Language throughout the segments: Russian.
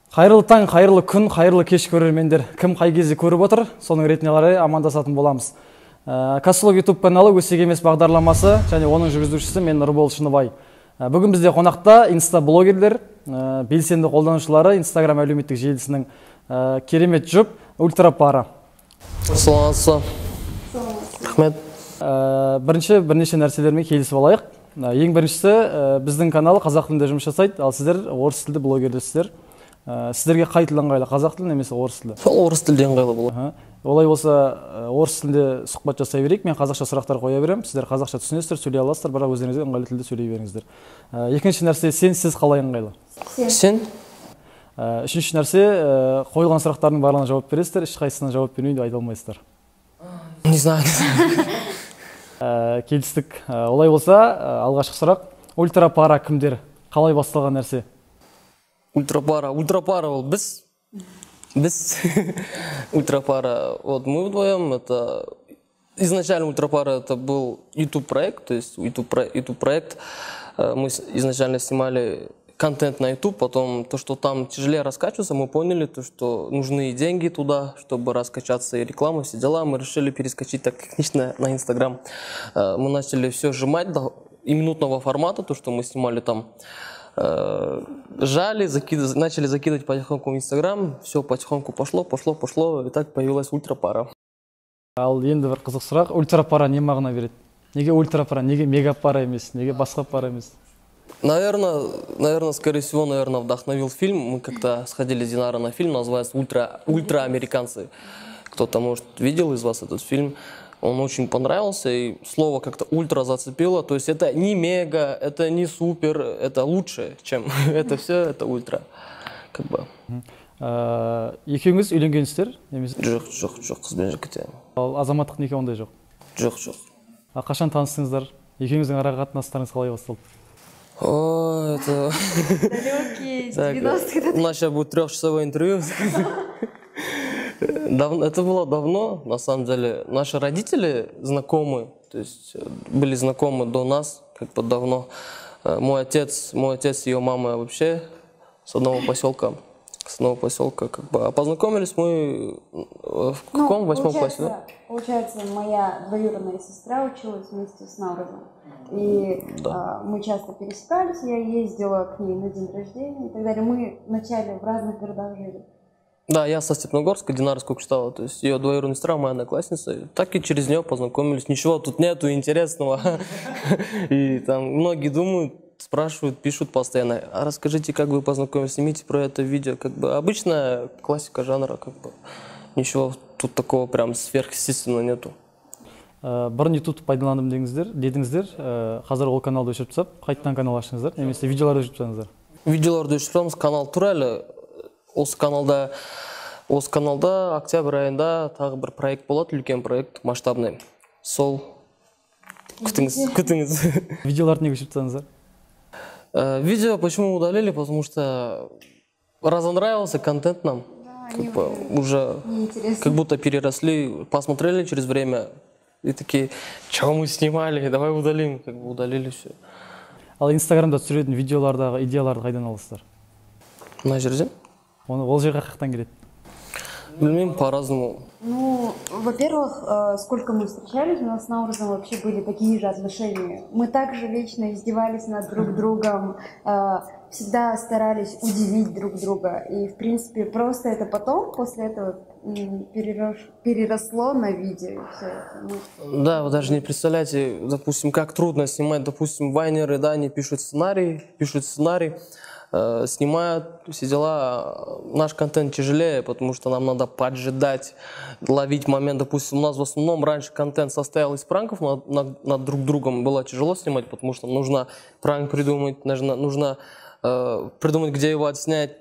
Қайырлы таң, қайырлы күн, қайырлы кеш көрермендер. Кім қай кезде көріп отыр, соның ретіне қарай амандасатын боламыз. Кассолог YouTube каналы «Өсек емес» бағдарламасы және оның жүргізушісі мен Нұрбол Шыныбай. Бүгін бізде қонақта инста-блогерлер, белсенді қолданушылары, Instagram әлеуметтік желісінің керемет жұп Ультрапара. Саламатсыз. Рахмет. Бірнеше нәрселермен келісіп алайық. Ең біріншісі, біздің канал қазақ тілінде жұмыс жасайды, ал сіздер орыс тілді блогерлерсіздер. Сіздерге қай тіл ыңғайлы, қазақ тілі немесе орыс тілі? Сол орыс тілде ыңғайлы болады. Олай болса, орыс тілінде сұхбат жасай берейік. Мен қазақша сұрақтар қоя беремін. Сіздер қазақша түсінесіздер, сөйлей аласыздар, бірақ өздеріңізге ыңғайлы тілде сөйлей беріңіздер. Екінші нәрсе, сіз қалай ыңғайлы? Сен? Үшінші нәрсе, қойылған сұрақтардың барлығына жауап бересіздер, ешқайсысына жауап бермейді деп айта алмайсыздар. Не знаю. Келістік. Олай болса, алғашқы сұрақ, Ультрапара кімдер? Қалай басталған нәрсе? Ультрапара ол біз. Ультрапара, вот мы вдвоем, это изначально Ультрапара это был YouTube проект, то есть YouTube проект. Мы изначально снимали контент на YouTube, потом то, что там тяжелее раскачиваться, мы поняли, то, что нужны деньги туда, чтобы раскачаться, и реклама, все дела. Мы решили перескочить так технично на Instagram. Мы начали все сжимать до минутного формата, то, что мы снимали там. Жали, начали закидывать потихоньку в Instagram, все потихоньку пошло, и так появилась Ультрапара. Ал енді бір қызық сұрақ, Ультрапара не мағына береді? Неге Ультрапара, неге Мегапара емес, неге басқа пара емес? Наверное, скорее всего, вдохновил фильм. Мы как-то сходили с Динарой на фильм, называется «Ультра-американцы». Кто-то, может, видел из вас этот фильм. Он очень понравился, и слово как-то ультра зацепило. То есть это не мега, это не супер, это лучше, чем это все, это ультра. Как бы. Екеуіңіз үйленгенсіздер? Жоқ, қызбен жігітемін. Ал азаматтық неке ондай жоқ? Жоқ. Қашан таныстыңыздар? Екеуіңіздің ара қатынастарыңыз қалай басталды? О, это... Далекие 90-е. У нас сейчас будет 3-часовое интервью. Это было давно, на самом деле. Наши родители знакомы, то есть были знакомы до нас, как бы давно. Мой отец и ее мама вообще с одного поселка, как бы. А познакомились мы в каком? 8 классе, да? Получается, моя двоюродная сестра училась вместе с Наурызом. И да. Мы часто пересекались, я ездила к ней на день рождения и так далее. Мы вначале в разных городах жили. Да, я со Степногорска, Динара сколько читала, то есть ее двоюродная сестра, моя одноклассница, так и через нее познакомились. Ничего тут нету интересного. И там многие думают, спрашивают, пишут постоянно, а расскажите, как вы познакомились, снимите про это видео. Как бы обычная классика жанра, как бы ничего тут такого прям сверхъестественного нету. Бұрын YouTube пайдаландым дедіңіздер, қазір ол каналды өшіріп тастап, қайтадан канал аштыңыздар, немесе видеоларды өшіріп тастаңыздар? Видеоларды өшіріп тастамыз, канал тұр әлі. Осы каналда октябрь айында тағы бір проект болады, үлкен проект, масштабный. Сол күтіңіз. Видеоларды неге өшіріп тастаңыздар? Видео почему удалили? Потому что разонравился контент нам. Как бы уже как будто переросли, посмотрели через время и такие, чего мы снимали, давай удалим, как бы удалили все. Ал Инстаграмда түсіретін видеолардағы идеяларды қайдан аласыздар? Мына жерден? Ол жерге қаяқтан келеді? Білмеймін, по-разному. Ну, во-первых, сколько мы встречались, у нас с Наурызом вообще были такие же отношения. Мы также вечно издевались над друг другом, всегда старались удивить друг друга. И, в принципе, просто это потом, после этого, переросло на видео. И все это. Да, вы даже не представляете, допустим, как трудно снимать, допустим, вайнеры, да, они пишут сценарий, снимают, все дела. Наш контент тяжелее, потому что нам надо поджидать, ловить момент. Допустим, у нас в основном раньше контент состоял из пранков над друг другом. Было тяжело снимать, потому что нужно пранк придумать, нужно придумать, где его отснять,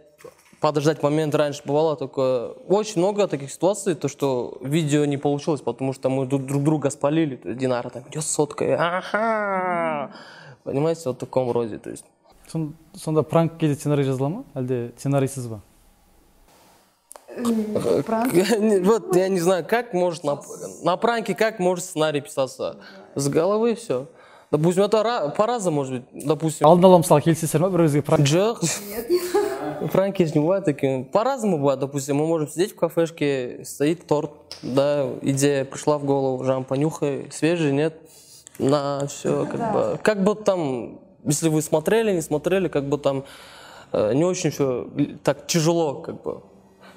подождать момент. Раньше бывало такое. Очень много таких ситуаций, то что видео не получилось, потому что мы друг друга спалили. То есть Динара там идет соткой. Ага! Понимаете, вот в таком роде. То есть. Сонда пранк кезде сценарий жазыла ма? Әлде сценарийсіз ба? Пранк? Вот я не знаю, как может на пранке, как может сценарий писаться? С головы все. Допустим, это по-разному может быть. Допустим. Алдын ала мысалы келісесіздер ма бір өзге пранк? Жоқ. Пранки же не бывают такими. По-разному бывает, допустим, мы можем сидеть в кафешке, стоит торт, да, идея пришла в голову, Жан, понюхай, свежий, нет? На, все, как бы там, если вы смотрели, не смотрели, как бы там не очень все так тяжело, как бы.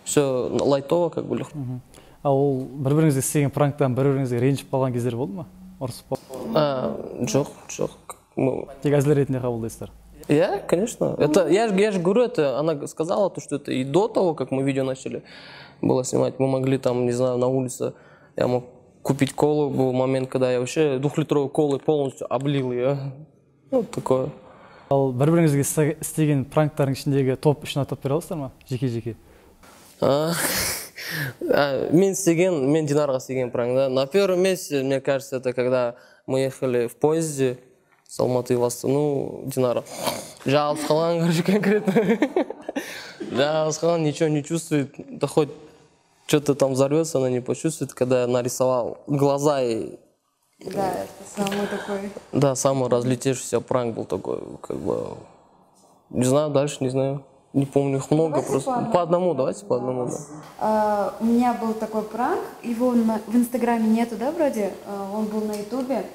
Все лайтово, как бы легко. Ал бір-біріңізге істеген пранктан бір-біріңізге ренжіп қалған кездер болды ма? Ұрысып қалып? Жоқ. Тек әзіл ретінде қабылдайсыздар? Я, конечно. Это, я же говорю, это, она сказала, что это и до того, как мы видео начали было снимать, мы могли там, не знаю, на улице, я мог купить колу, был момент, когда я вообще 2-литровую колы полностью облил ее. Вот такое. Ал бір-біріңізге істеген пранктардың ішіндегі топ үшін атап бере аласыздар ма? Жеке-жеке. Мен Динарға істеген пранк, да. На первом месте, мне кажется, это когда мы ехали в поезде с Алматы в Астану, Динара. Жалость халан, короче, конкретно. Жалость халан, ничего не чувствует, да хоть что-то там взорвется, она не почувствует, когда я нарисовал глаза и... Да, это самый такой... Да, самый разлетевшийся пранк был такой, как бы... Не знаю, дальше не знаю. Не помню, их много, давайте просто. По одному, давайте по одному, да. У меня был такой пранк, его в Инстаграме нету, да, вроде? Он был на Ютубе.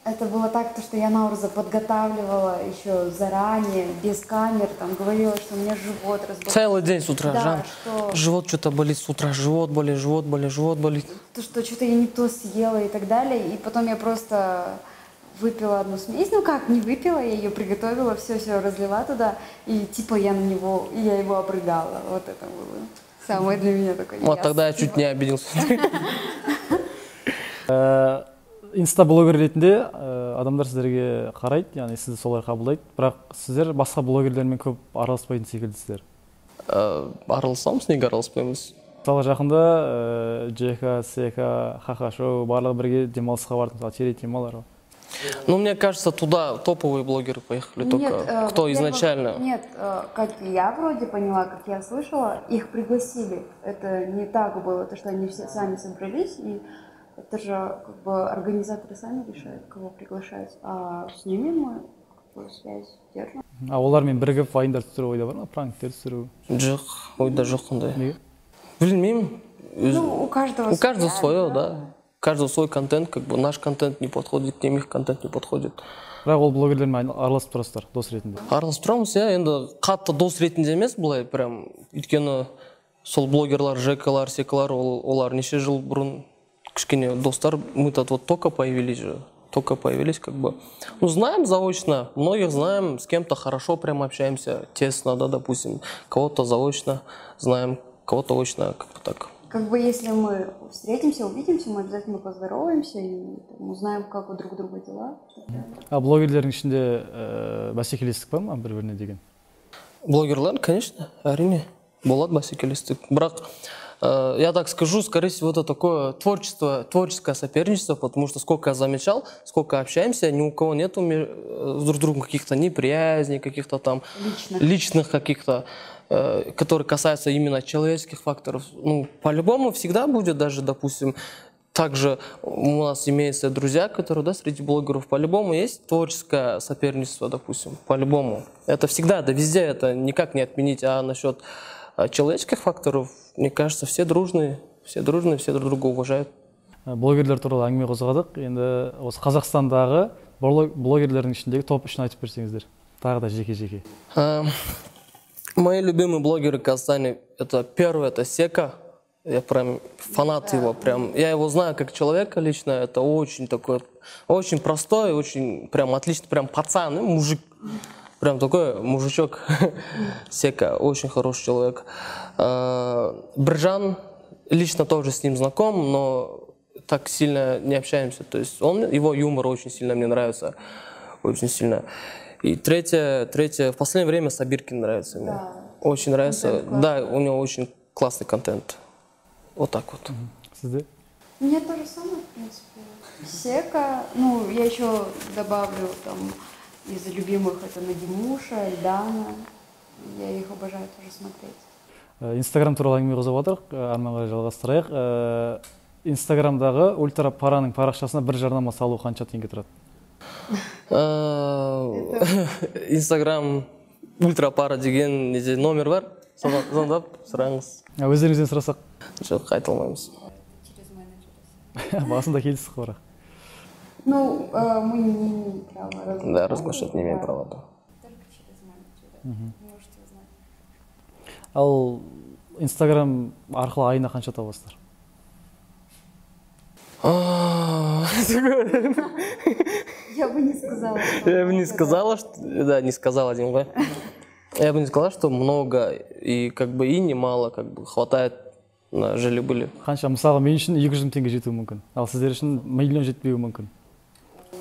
Это было так, что я Наурза подготавливала еще заранее, без камер, там говорила, что у меня живот разболелся. Целый день с утра, да, Жан. что... Живот что-то болит с утра, живот болит. То, что что-то я не то съела и так далее. И потом я просто выпила одну смесь. Ну как, не выпила, я ее приготовила, все разлила туда. И типа я его обрыгала. Вот это было самое для меня такое. Вот тогда я чуть не обиделся. Инста-блогер ретінде адамдар сіздерге қарайды, яғни сізді солай қабылдайды, бірақ сіздер басқа блогерлермен көп араласпайтын секілдісіздер. Араласамыз, неге араласпаймыз? Мысалы жақында Джека, Сека, Хаха Шоу барлығы бірге демалысқа барды, мысалы Черри Темалар. Ну, мне кажется, туда топовые блогеры поехали, только кто изначально. Нет, как я вроде поняла, как я слышала, их пригласили. Это не так было, то, что они все сами собрались, и это же как бы организаторы сами решают, кого приглашать, а с ними мы как бы связь держим. А олармен бірігіп вайндар түсіру ойда бар ма, пранктер түсіру? Жоқ, ойда жоқ қандай. Неге? Білмеймін. Ну, у каждого свое, да. У каждого свой контент, как бы наш контент не подходит к ним, их контент не подходит. Бірақ ол блогерлермен араласып тұрасыздар, дос ретінде? Араласып тұрамыз, иә, енді қатты дос ретінде емес, былай прям, өйткені сол блогерлар, Жекалар, Секалар, олар неше жыл бұрын кішкене достар, мы-то вот только появились, как бы. Ну, знаем заочно, многих знаем, с кем-то хорошо прям общаемся, тесно, да, допустим, кого-то заочно знаем, кого-то очно, как-то так. Как бы если мы встретимся, увидимся, мы обязательно поздороваемся и узнаем, как у друг друга дела. А блогерлердің ішінде бәсекелестік бар ма бір-біріне деген? Блогерлар, конечно, әрине, болады бәсекелестік. Бірақ я так скажу, скорее всего, это такое творческое соперничество, потому что сколько я замечал, сколько общаемся, ни у кого нету с друг другом каких-то неприязней, каких-то там личных каких-то, которые касаются именно человеческих факторов. Ну, по-любому всегда будет даже, допустим, также у нас имеются друзья, которые, да, среди блогеров, по-любому есть творческое соперничество, допустим, по-любому. Это всегда, да, везде это никак не отменить, а насчет человеческих факторов, мне кажется, все дружные, все друг друга уважают. Блогерлер туралы әңгіме қозғадық. Енді осы Қазақстандағы блогерлердің ішіндегі топ үшін айтып берсеңіздер. Тағы да жеке-жеке. Мои любимые блогеры в Казахстане, это первый, это Сека. Я прям фанат его, прям. Я его знаю как человека лично. Это очень такой, очень простой, очень прям отличный, прям пацан, мужик. Прям такой мужичок. Сека, очень хороший человек. Бржан, лично тоже с ним знаком, но так сильно не общаемся. То есть его юмор очень сильно мне нравится. Очень сильно. И третье, в последнее время Сабиркин нравится мне. Да. Очень нравится. Да, у него очень классный контент. Вот так вот. Мне то же самое, в принципе. Сека, ну, я еще добавлю там из любимых это Надимуша, Эльдана. Я их обожаю тоже смотреть. Инстаграм туралы әңгіме қозғап отырық, арманға жалғастырайық. Инстаграмдағы Ультра Параның парақшасына бір жарнама салу қанша теңге тұрады? Инстаграм ультрапара деген неде номер бар, соған звондап сұраңыз. Өздеріңізден сұрасақ? Жоқ, айта алмаймыз. Через менеджера. Басында келістік қой бірақ. Ну, мы не имеем права. Да, разглашать не имеем права, да. Только через менеджера. Можете узнать. Ал Инстаграм арқылы айына қанша табасыздар? Я бы не сказала. Я бы не сказала, что... Да, не сказала, Димга. Я бы не сказала, что много и как бы и немало, как бы хватает на жили-были. Қанша, мысалы мен үшін 200 000 теңге жетуі мүмкін. Ал сіздер үшін миллион жетпеуі мүмкін.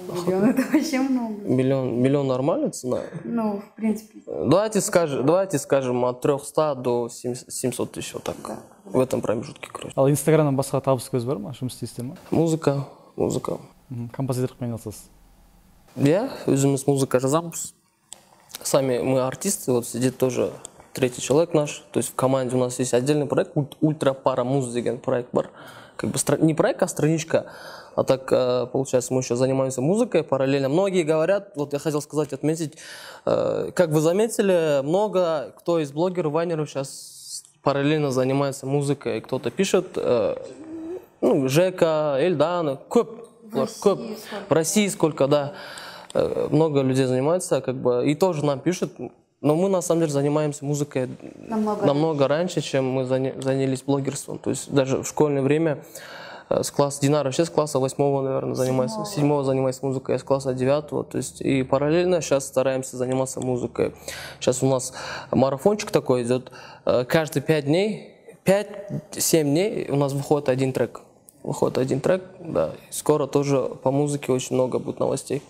Миллион это вообще много. Миллион нормальная цена? Ну, в принципе. Давайте скажем от 300 до 700 тысяч, вот так. Да. В этом промежутке, короче. Ал Инстаграмнан басқа табыс көзі бар ма? Жұмыс істейсіздер ма? Музыка. Композиторлықпен айналысасыз. Я, өзіміз музыка жазамыз. Сами мы артисты, вот сидит тоже третий человек наш. То есть в команде у нас есть отдельный проект, Ультрапара Муз деген проект бар. Как бы не проект, а страничка. А так, получается, мы еще занимаемся музыкой параллельно. Многие говорят, вот я хотел сказать, отметить, как вы заметили, много кто из блогеров, вайнеров сейчас параллельно занимается музыкой. Кто-то пишет, ну, Жека, Эльдана, Көп. В России сколько, да. Много людей занимается, как бы, и тоже нам пишут. Но мы, на самом деле, занимаемся музыкой намного раньше, чем мы занялись блогерством. То есть даже в школьное время с класса Динара вообще с класса 8-го, наверное, занимается, 7-го занимается музыкой, я с класса 9-го. То есть и параллельно сейчас стараемся заниматься музыкой. Сейчас у нас марафончик такой идет. Каждые 5 дней, 5-7 дней у нас выходит один трек. Да. И скоро тоже по музыке очень много будет новостей.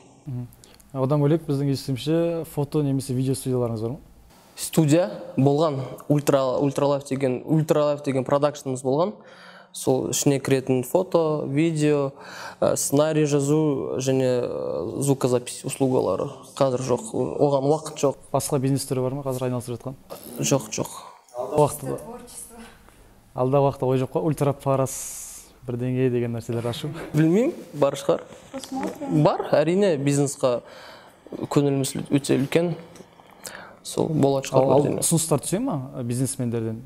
Одан бөлек біздің естуімше фото немесе видео студияларыңыз бар ма? Студия болған, ультралайф деген продакшнымыз болған. Сол ішіне кіретін фото, видео, сценарий жазу және звукозапись услугалары. Қазір жоқ, оған уақыт жоқ. Басқа бизнестері бар ма қазір айналысып жатқан? Жоқ. Алда уақытта ой жоқ қой, ультрапарас бірдеңе деген нәрселер ашу? Білмеймін, бар шығар. Бар, әрине бизнесқа көңіліміз өте үлкен. Сол болады шығар. Ал ұсыныстар түсе ма бизнесмендерден?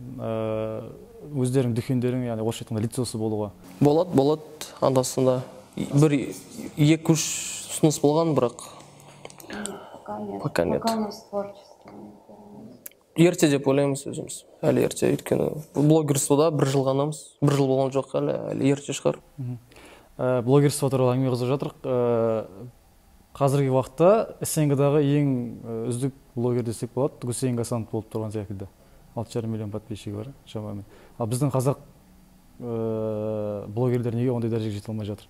Өздерің дүкендерің, яғни орысша айтқанда лицосы болуға? Болады, анда-санда. Бір 2-3 ұсыныс болған, бірақ пока нет. Пока у нас творчество. Ерте деп ойлаймыз өзіміз. Әлі ерте, өйткені блогерствода 1 жыл ғанамыз. 1 жыл болған жоқ, әлі ерте шығар. Блогерство туралы әңгіме қызып жатырық. Қазіргі уақытта СНГ-дағы ең үздік блогер десек болады, Гусейн Гасанов болып тұрған секілді. 6,5 миллион подписчигі бар, шамамен. Ал біздің қазақ блогерлер неге ондай дәрежеге жете алмай жатыр?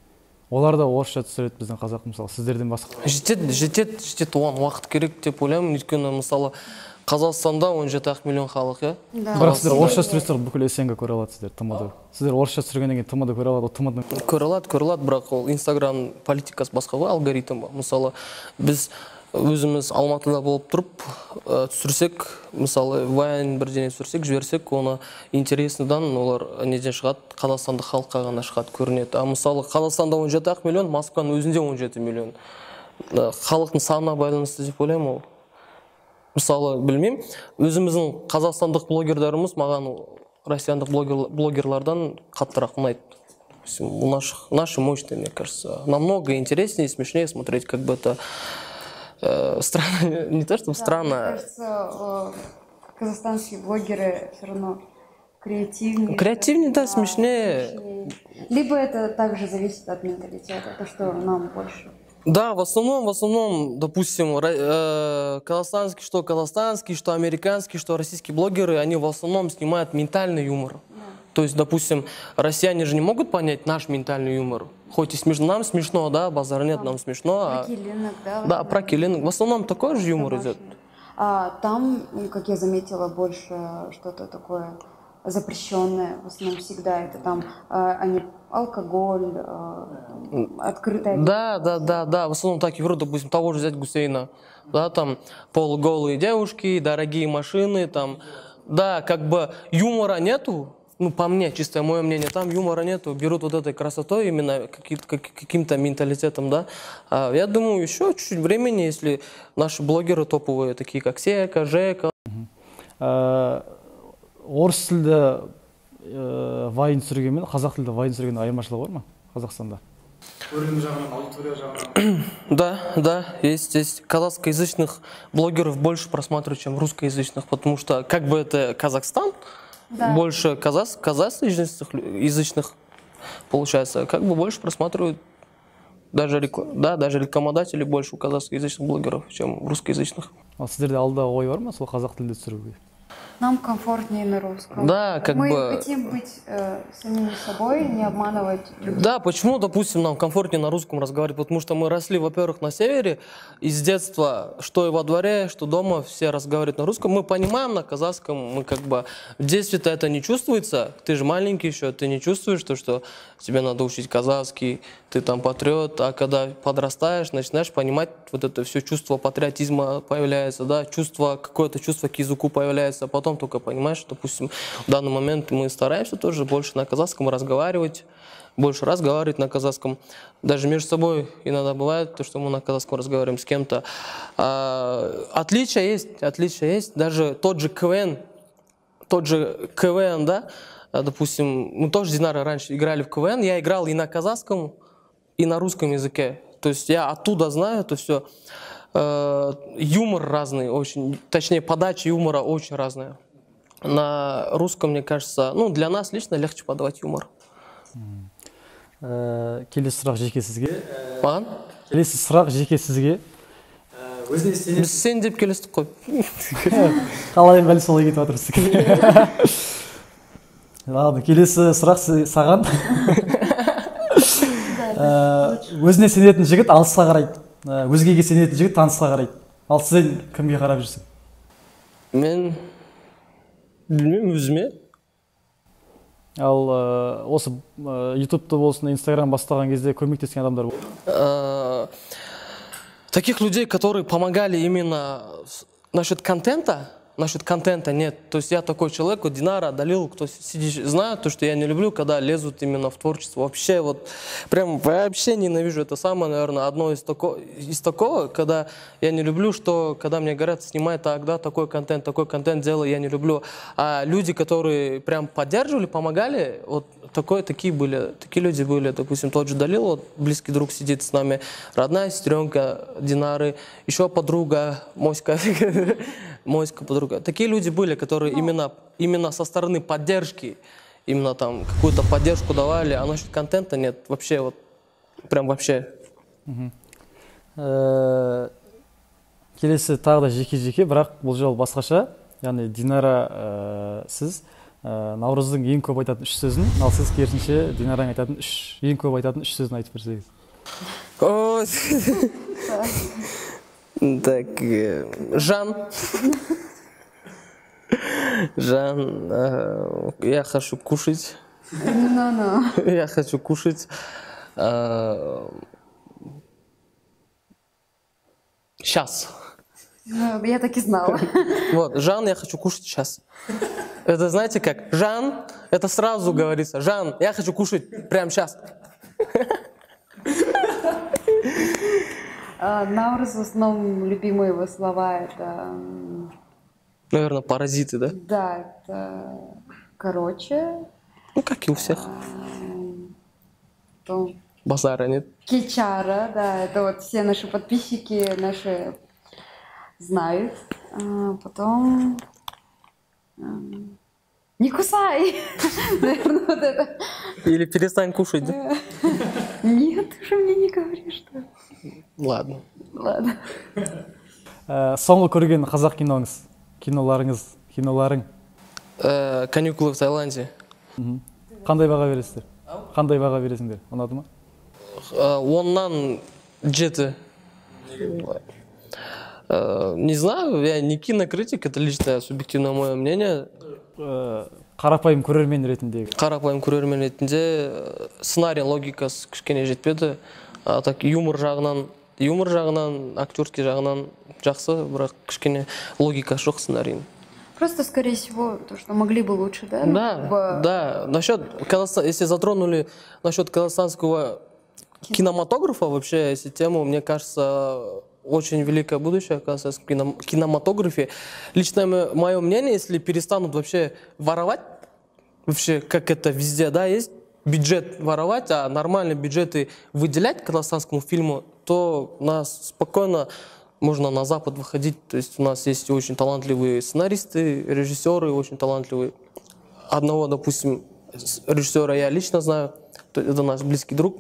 Олар да орысша түсіреді, біздің қазақ, мысалы, сіздерден басқа. Жетеді, оған уақыт керек деп ойлаймын, өйткені мысалы Қазақстанда 17 миллион халық, иә? Бірақ сіздер орысша түсіресіздер, бүкіл СНГ көре алады сіздер, ТМД. Сіздер орысша түсіргеннен кейін ТМД көре алады, ТМД көре алады, бірақ ол Инстаграм политикасы басқа ғой, алгоритм ба. Мысалы, біз өзіміз Алматыда болып тұрып түсірсек, мысалы, вайн бірдеңе түсірсек, жіберсек, оны интересныйдан олар неден шығады, қазақстандық халыққа ғана шығады, көрінеді. А мысалы, Қазақстанда 17 миллион, Москваның өзінде 17 миллион. Халықтың санына байланысты деп ойлаймын ол. Мысалы, білмеймін, өзіміздің қазақстандық блогерлеріміз маған россияндық блогерлардан қаттырақ ұнайды. Наши мощные, мне кажется. Намного интереснее и смешнее смотреть, как бы это странно, не то чтобы странно. Мне кажется, казахстанские блогеры все равно креативнее. Креативнее, да, смешнее. Либо это также зависит от менталитета, то, что нам больше. Да, в основном, допустим, казахстанские, что американские, что российские блогеры, они в основном снимают ментальный юмор. Да. То есть, допустим, россияне же не могут понять наш ментальный юмор. Хоть и смешно, нам смешно, да, базар нет, нам смешно. Про Килинок, да? Да, про Килинок. В основном такой же юмор идет. Там, как я заметила, больше что-то такое запрещенное, в основном всегда это там они алкоголь, открытая. Да, в основном так и вроде, допустим, того же взять Гусейна, да, там полуголые девушки, дорогие машины, там, да, как бы юмора нету, ну, по мне, чисто мое мнение, там юмора нету, берут вот этой красотой, именно каким-то менталитетом, да. А я думаю, еще чуть-чуть времени, если наши блогеры топовые, такие как Сека, Жека. Орыс тілді вайн түсірген мен қазақ тілді вайн түсірген айырмашылығы бар ма Қазақстанда? Көрілім жағынан, аудитория жағынан. Да, есть. Казахскоязычных блогеров больше просматривают, чем русскоязычных, потому что как бы это Казахстан, да. Больше казахскоязычных получается, как бы больше просматривают, даже рекламодатели больше у казахскоязычных блогеров, чем русскоязычных. А сіздерде алда ой бар ма сол қазақ тілді түсіруге? Нам комфортнее на русском. Да, мы хотим быть самими собой, не обманывать людей. Да, почему, допустим, нам комфортнее на русском разговаривать? Потому что мы росли, во-первых, на севере, и с детства, что и во дворе, что дома, все разговаривают на русском. Мы понимаем на казахском, мы как бы в детстве-то это не чувствуется. Ты же маленький еще, ты не чувствуешь то, что тебе надо учить казахский, ты там патриот, а когда подрастаешь, начинаешь понимать, вот это все чувство патриотизма появляется, да, какое-то чувство к языку появляется, потом только понимаешь, что, допустим, в данный момент мы стараемся тоже больше на казахском разговаривать, больше разговаривать на казахском. Даже между собой иногда бывает то, что мы на казахском разговариваем с кем-то. Отличия есть. Даже тот же КВН, да, допустим, мы тоже с Динарой раньше играли в КВН, я играл и на казахском, и на русском языке. То есть я оттуда знаю это все. Юмор разный очень, точнее подача юмора очень разная. На русском, мне кажется, ну для нас лично легче подавать юмор. Келесі сұрақ жеке сізге. Маған? Келесі сұрақ жеке сізге. Біз сен деп келістік қой. Қалай бәлі солай кетіп отырсыз. Ладно, келесі сұрақ саған. Өзіне сенетін жігіт алысқа қарайды. Өзгеге сенетін жігіт танысқа қарайды. Ал сен кімге қарап жүрсің? Мен білмеймін, өзіме. Ал осы ютубты болсын, инстаграм бастаған кезде көмектескен адамдар болды? Таких людей, которые помогали именно насчет контента нет. То есть я такой человек, вот Динара, Далил, кто сидит, знает то, что я не люблю, когда лезут именно в творчество. Вообще вот, прям вообще ненавижу. Это самое, наверное, одно из такого, когда я не люблю, что когда мне говорят, снимай тогда такой контент делай, я не люблю. А люди, которые прям поддерживали, помогали, вот такие люди были. Допустим, тот же Далил, вот, близкий друг сидит с нами, родная сестренка Динары, еще подруга, Моська подруга. Такие люди были, которые именно со стороны поддержки, именно там какую-то поддержку давали, а насчет контента нет, вообще вот, прям вообще. Келесі тағы да жеке, бірақ бұл жол басқаша. Яғни Динара сіз Наурыздың ең көп айтатын 3 сөзін, ал сіз керісінше Динараң айтатын ең көп айтатын 3 сөзін айтып берсеңіз. Так, Жан, я хочу кушать. Я хочу кушать. Сейчас. Я так и знала. Вот, Жан, я хочу кушать сейчас. Это знаете как? Жан, это сразу говорится. Жан, я хочу кушать прямо сейчас. Наурыз в основном любимые его слова это... Наверное, паразиты, да? Да, это короче. Ну, как и у всех. Базара нет. Кичара, да, это вот все наши подписчики наши знают. Потом... Не кусай! Наверное, вот это. Или перестань кушать, да? Нет, ты же мне не говоришь, что... Ладно. Соңғы көрген қазақ киноларың? Каникулы в Таиланде. Қандай баға бересіздер? Қандай баға бересіңдер? Ұнады ма? 10-нан 7. Не знаю, я не кинокритик, это личное субъективное мое мнение. Қарапайым көрермен ретінде. Қарапайым көрермен ретінде сценарий логикасы кішкене жетпеді. А так юмор жағынан, актерский жағынан жақсы, бірақ кішкене логика жоқ сценарийдің. Просто, скорее всего, то, что могли бы лучше, да? Да, да. Насчет если затронули насчет казахстанского кинематографа, вообще, если тему, мне кажется, очень великое будущее, оказывается, в кинематографе. Лично мое мнение, если перестанут вообще воровать, вообще, как это везде, да, есть бюджет воровать, а нормальные бюджеты выделять казахстанскому фильму, то нас спокойно можно на Запад выходить. То есть у нас есть очень талантливые сценаристы, режиссеры, очень талантливые. Одного, допустим, режиссера я лично знаю, это наш близкий друг.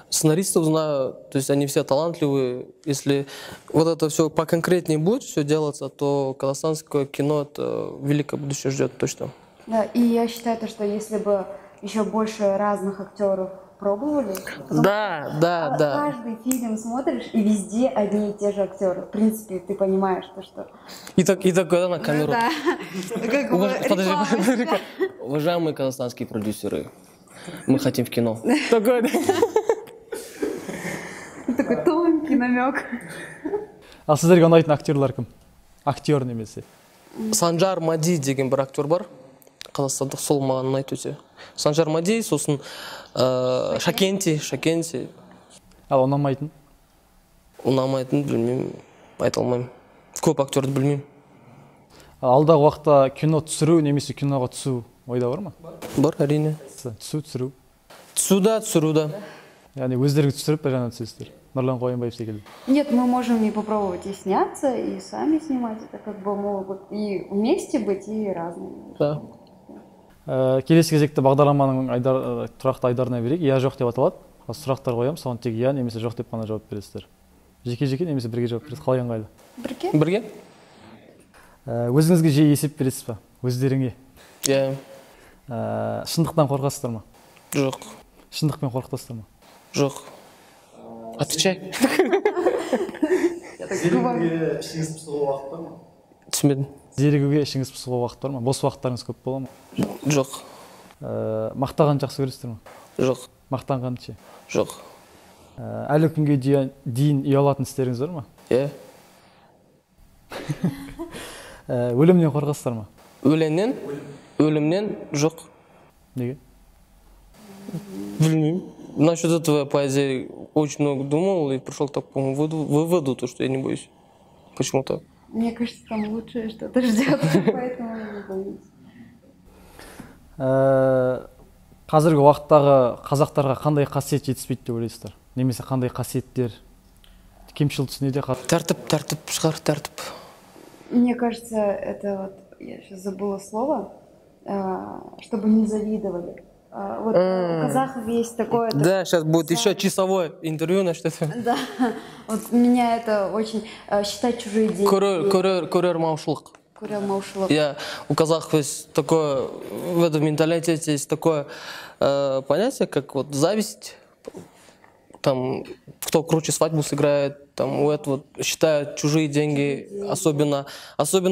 Сценаристов знаю, то есть они все талантливые. Если вот это все поконкретнее будет все делаться, то казахстанское кино это великое будущее ждет точно. Да, и я считаю, то, что если бы еще больше разных актеров пробовали, Да. каждый фильм смотришь, и везде одни и те же актеры. В принципе, ты понимаешь, то, что... И такое на камеру. Да, как бы Подожди. Уважаемые казахстанские продюсеры, мы хотим в кино. Такое, да. такой тонкий намек. Ал сіздерге ұнайтын актерлар кім? Актер немесе. Санжар Мади деген бір актер бар. Қазақстандық, сол маған ұнайды өте. Санжар Мади, сосын Шакенти. Ал ұнамайтын? Ұнамайтын білмеймін, айта алмаймын. Көп актерді білмеймін. Алдағы уақытта кино түсіру немесе киноға түсу ойда бар ма? Бар, әрине. Түсіру. Түсіру да. Яғни өздеріңіз түсіріп жаңа түсесіздер. Нұрлан Қойынбаев секілді. Нет, мы можем и попробовать и сняться, и сами снимать. Это как бы могут и вместе быть, и разные. Да. Келесі кезекте бағдарламаның тұрақты айдарына берейік. Иә жоқ деп аталады. Сұрақтар қоямын, соған тек иә немесе жоқ деп қана жауап бересіздер. Жеке немесе бірге жауап бересіз. Қалай ыңғайлы? Бірге? Өзіңізге жиі есеп бересіз ба? Өздеріңе? Иә. Шындықтан қорқасыздар ма? Жоқ. Шындықпен қорқытасыздар ма? Жоқ. Отвечай. Зерігуге ішіңіз пысуға уақыт бар ма? Түсінбедім. Зерігуге ішіңіз пысуға уақыт бар ма? Бос уақыттарыңыз көп бола ма? Жоқ. Мақтаған жақсы көресіздер ма? Жоқ. Мақтанғанды ше? Жоқ. Әлі күнге дейін ұялатын істеріңіз бар ма? Иә. Өлімнен қорқасыздар ма? Өлімнен жоқ. Неге? Блин, насчет этого поэзии очень много думал и пришел к такому выводу, то, что я не боюсь. Почему-то. Мне кажется, там лучшее что-то ждет, поэтому я не боюсь. Қазіргі уақыттағы қазақтарға қандай қасиет жетіспейді деп ойлайсыздар? Немесе қандай қасиеттер? Кемшілдісі неде? Тәртіп шығар, тәртіп. Мне кажется, это вот, я сейчас забыла слово, чтобы не завидовали. Вот у казахов есть такое... Да, сейчас будет еще часовое интервью на что-то. Да, вот меня это очень... Считать чужие деньги. Көрермаушылық. Көрермаушылық. У казахов есть такое, в этом менталитете есть такое понятие, как вот зависть. Там, кто круче свадьбу сыграет, там, у этого считают чужие деньги, особенно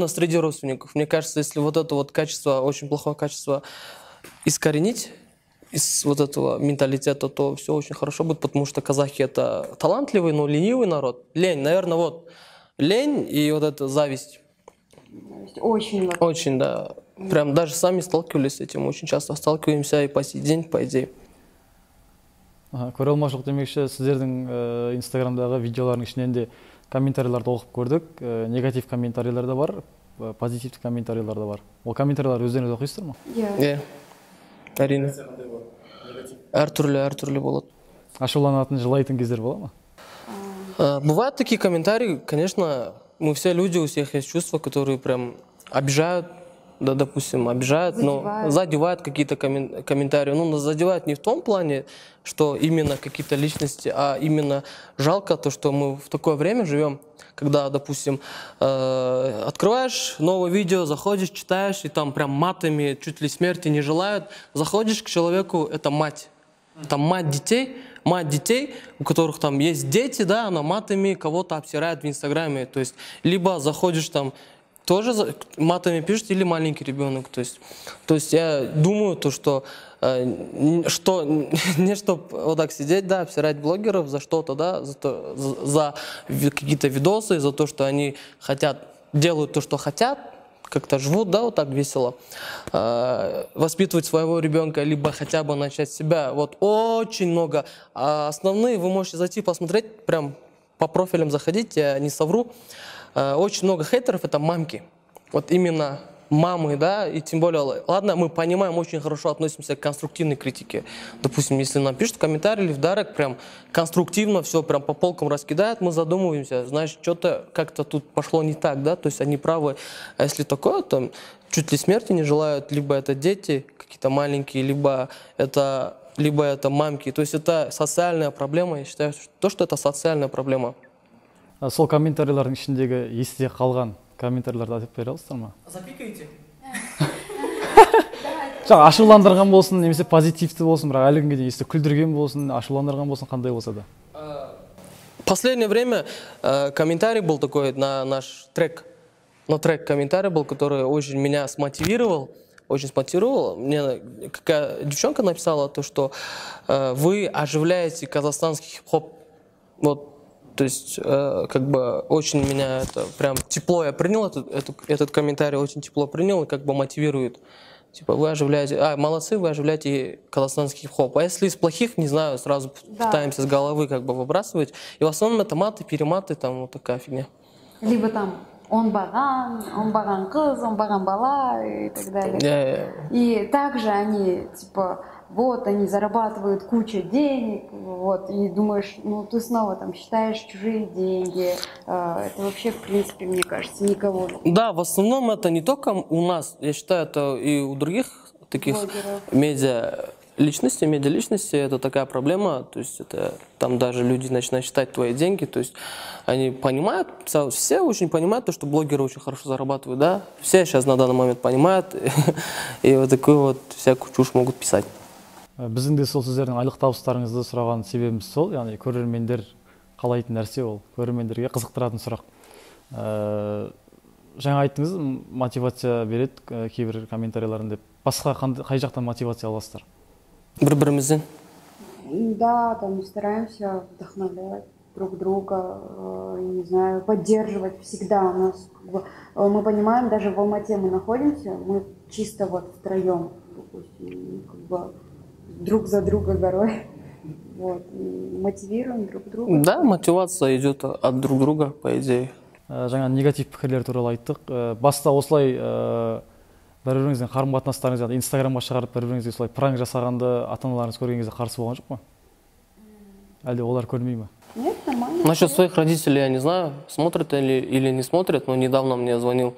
среди родственников. Мне кажется, если вот это вот качество, очень плохое качество искоренить из вот этого менталитета, то все очень хорошо будет, потому что казахи это талантливый, но ленивый народ. Лень, наверное, вот лень и вот эта зависть. Очень. Очень, да. Прям даже сами сталкивались с этим, очень часто сталкиваемся и по сей день, по идее. Көрелмашылық демекші, сіздердің инстаграмдағы видеолардың ішінен де комментарийларды оқып көрдік. Негатив комментарийлар да бар, позитивті комментарийлар да бар. Ол комментарийлар өздеріңіз оқисыздар ма? Иә. Әрине. Әртүрлі болады. Ашуланатын, жылайтын кездер бола ма? Бывают такие комментарии, конечно, мы все люди, у всех есть чувства, которые прям обижают, да, допустим, обижают, но задевают какие-то комментарии. Ну, задевают не в том плане, что именно какие-то личности, а именно жалко то, что мы в такое время живем, когда, допустим, открываешь новое видео, заходишь, читаешь, и там прям матами чуть ли смерти не желают. Заходишь к человеку, это мать. Там мать детей, у которых там есть дети, да, она матами кого-то обсирает в Инстаграме. То есть, либо заходишь там, тоже матами пишет, или маленький ребенок. То есть я думаю, то, что не чтобы вот так сидеть, да, обсирать блогеров за что-то, да, за какие-то видосы, за то, что они делают то, что хотят, как-то живут, да, вот так весело, воспитывать своего ребенка, либо хотя бы начать с себя, вот очень много. А основные вы можете зайти посмотреть, прям по профилям заходить, я не совру, очень много хейтеров — это мамки. Вот именно мамы, да, и тем более, ладно, мы понимаем, очень хорошо относимся к конструктивной критике. Допустим, если нам пишут комментарий или в дарек, прям конструктивно все прям по полкам раскидают, мы задумываемся, значит, что-то как-то тут пошло не так, да, то есть они правы. А если такое, то чуть ли смерти не желают, либо это дети какие-то маленькие, либо это мамки. То есть это социальная проблема, я считаю, что это социальная проблема. Сол комментарийлардың ішіндегі есте қалған комментарийларды айтып бере аласыздар ма? Запикайте. Жаңа ашуландырған болсын, немесе позитивті болсын, бірақ әлі күнге дейін есте күлдірген болсын, ашуландырған болсын, қандай болса да. Последнее время комментарий был такой на наш трек. На трек комментарий был, который очень меня смотивировал. Очень смотивировал. Мне какая девчонка написала, то, что вы оживляете казахстанский хип-хоп. Вот. То есть, как бы, очень меня это прям тепло, я принял этот комментарий, очень тепло принял и как бы мотивирует. Типа, вы оживляете, молодцы, вы оживляете казахстанский хип-хоп. А если из плохих, не знаю, сразу пытаемся с головы как бы выбрасывать. И в основном это маты, перематы, там вот такая фигня. Либо там он баган кыз, он баган бала и так далее. И также они, типа, вот, они зарабатывают кучу денег, вот, и думаешь, ну, ты снова там считаешь чужие деньги. Это вообще, в принципе, мне кажется, никого. Да, в основном это не только у нас, я считаю, это и у других таких медиаличностей, это такая проблема, то есть это там даже люди начинают считать твои деньги, то есть они понимают, все очень понимают то, что блогеры очень хорошо зарабатывают, да, все сейчас на данный момент понимают, и вот такую вот всякую чушь могут писать. Біздің де сол сіздердің айлық табыстарыңызды сұраған себебіміз сол, яғни көрермендер қалайтын нәрсе ол, көрермендерге қызықтыратын сұрақ. Жаңа айттыңыз, мотивация береді кейбір комментарийларын деп. Басқа қай жақтан мотивация аласыздар? Бір-бірімізден. Да, там стараемся вдохновлять друг друга, не знаю, поддерживать всегда. У нас, как бы, мы понимаем, даже в Алмате мы находимся, мы чисто вот втроем, допустим, как бы друг за друга горой. Вот, и мотивируем друг друга. Да, мотивация идет от друг друга, по идее. Жаңа негатив пікірлер туралы айттық. Баста осылай бір-біріңіздің қарым-қатынастарыңызды Инстаграмға шығарып бір-біріңізге солай пранк жасағанды ата-аналарыңыз көрген кезде қарсы болған жоқ па? Әлде олар көрмей ме? Нет, нормально. Насчет своих родителей я не знаю, смотрят или не смотрят, но недавно мне звонил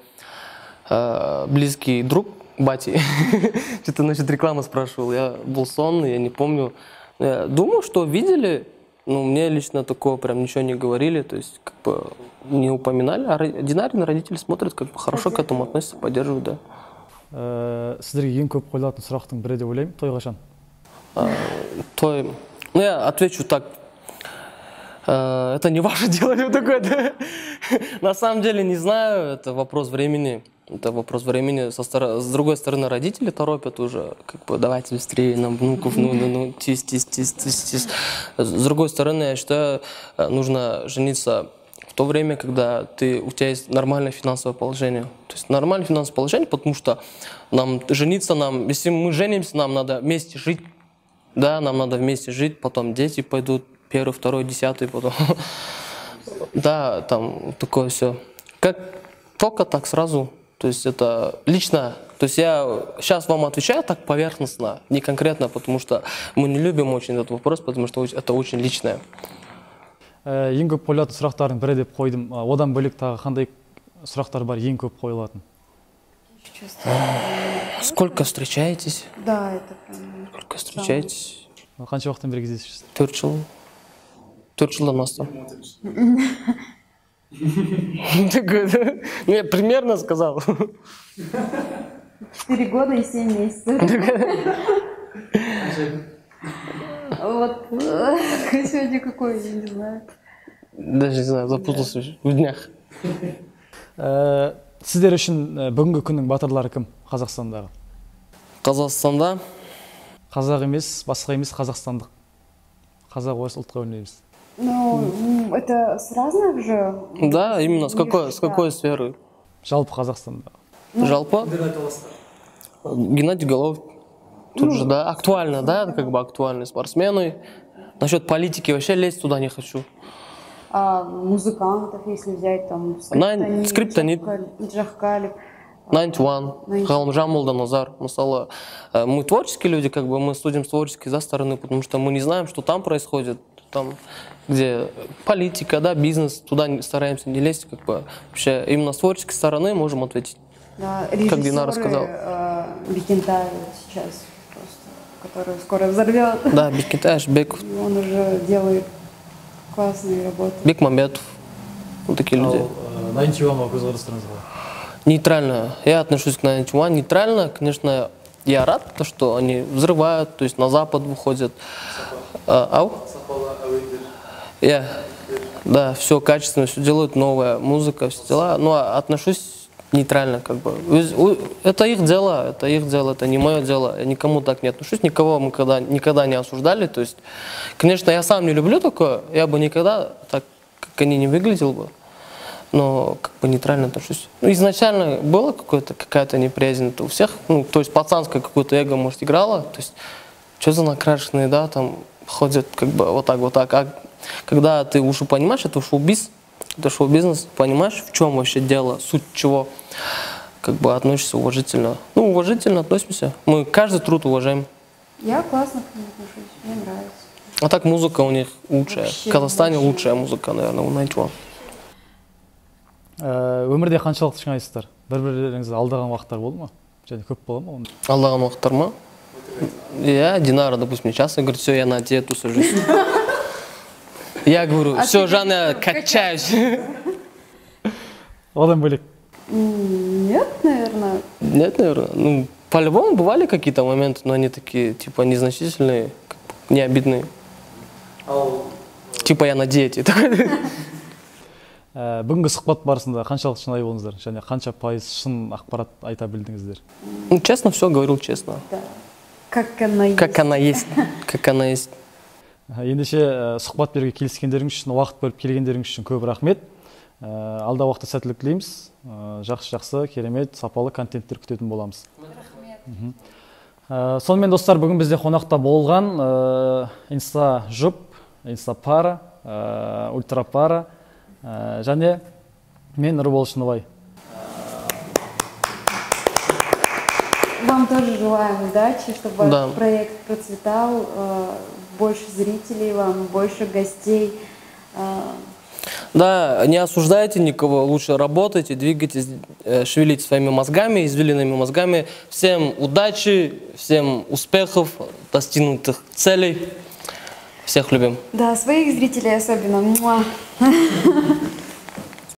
близкий друг Бати. Что-то насчет рекламы спрашивал. Я был сонный, я не помню. Я думаю, что видели, но мне лично такого прям ничего не говорили, то есть как бы не упоминали. А Динарин родители смотрят, как бы хорошо к этому относятся, поддерживают, да. Сіздерге ең көп қойылатын сұрақтың бірі деп ойлаймын, той қашан? Той, ну я отвечу так. Это не ваше дело, такое, да? На самом деле не знаю, это вопрос времени. Это вопрос времени. С другой стороны, родители торопят уже, как бы, давайте быстрее, нам внуков, тис. С другой стороны, я считаю, нужно жениться в то время, когда у тебя есть нормальное финансовое положение. То есть нормальное финансовое положение, потому что если мы женимся, нам надо вместе жить. Да, нам надо вместе жить, потом дети пойдут, 1, 2, 10, потом. Да, там такое все. Как только так сразу. То есть это лично, то есть я сейчас вам отвечаю так поверхностно, не конкретно, потому что мы не любим очень этот вопрос, потому что это очень личное. Ең көп қойылатын сұрақтардың бірі деп қойдым. Одан бөлек тағы қандай сұрақтар бар ең көп қойылатын? Сколько встречаетесь? Да, это прям... Сколько встречаетесь? Қанша уақыттан бері кездесесіз? 4 жыл. 4 жылдан астам. Я примерно сказал. 4 года и 7 месяцев. Вот сегодня какой, я не знаю. Даже не знаю, запутался в днях. Сіздер үшін бүгінгі күннің батырлары кім Қазақстандағы? Қазақстанда? Қазақ емес, басқа емес, қазақстандық. Қазақ орыс ұлтқа бөлінеміз. Ну, это с разных же? Да, именно с какой сферы? Жалпы Қазақстанда. Жалпы. Геннадий Головкин. Тут же, да, актуально, да, как бы актуальные спортсмены. Насчет политики вообще лезть туда не хочу. А музыкантов, если взять, там, Скриптонит. Джахкалев. 91, Галымжан Молданазар. Мысалы, мы творческие люди, как бы мы судим с творческой стороны, потому что мы не знаем, что там происходит, там, где политика, да, бизнес, туда стараемся не лезть, как бы вообще именно с творческой стороны можем ответить. Да, как Динара сказала. Бекентай сейчас просто, который скоро взорвет. Да, Бекентай, Ашбеков, Он уже делает классные работы. Бекмамбетов, вот такие люди. Найнти уанға көзқарастарыңыз қалай? Нейтрально. Я отношусь к 91 нейтрально. Конечно, я рад, то, что они взрывают, то есть на Запад выходят. Да, все качественно, все делают, новая музыка, все дела. Но отношусь нейтрально, как бы. Это их дело, это не мое дело. Я никому так не отношусь, никого мы никогда не осуждали. То есть, конечно, я сам не люблю такое, я бы никогда так, как они, не выглядел бы. Но как бы нейтрально отношусь. Ну, изначально было какая-то неприязнь у всех, ну, то есть пацанское какое-то эго, может, играло, то есть что за накрашенные, да, там ходят как бы вот так. А когда ты уже понимаешь, это шоу-бизнес, понимаешь, в чем вообще дело, суть чего, как бы относишься уважительно. Ну, уважительно относимся. Мы каждый труд уважаем. Я классно к ним отношусь, мне нравится. А так музыка у них лучшая. Вообще, В Казахстане вообще. лучшая музыка, наверное, у Найчуан. Өмірде қаншалықты шынайсыздар? Бір-бірлеріңізді алдаған уақыттар болды ма? Және көп бола ма? Алдаған уақыттар ма? Я, Динара, допустим, часто говорит, все, я на диету сажусь. Я говорю, все, Жанна, качаюсь. Одан бөлек. Нет, наверное. Нет, наверное. Ну, по-любому бывали какие-то моменты, но они такие, типа, незначительные, как бы, не обидные. Типа, я на диете. Бүгінгі сұхбат барысында қаншалықты шынайы болдыңыздар? Және қанша пайыз шын ақпарат айта білдіңіздер? Ну, честно, все говорил честно. Да. Как она есть. Как она есть. Как она есть. Ендеше сұхбат беруге келіскендеріңіз үшін, уақыт бөліп келгендеріңіз үшін көп рахмет. Алда уақытта сәттілік тілейміз. Жақсы, керемет, сапалы контенттер күтетін боламыз. Сонымен достар, бүгін бізде қонақта болған Инста-жұп, Инста-пара, Ультра-пара және мен Нұрбол Шыныбай. Вам тоже желаем удачи, чтобы Да. проект процветал, больше зрителей вам, больше гостей. Да, не осуждайте никого, лучше работайте, двигайтесь, шевелите своими мозгами, извилинными мозгами. Всем удачи, всем успехов, достигнутых целей. Всех любим. Да, своих зрителей особенно. Муа.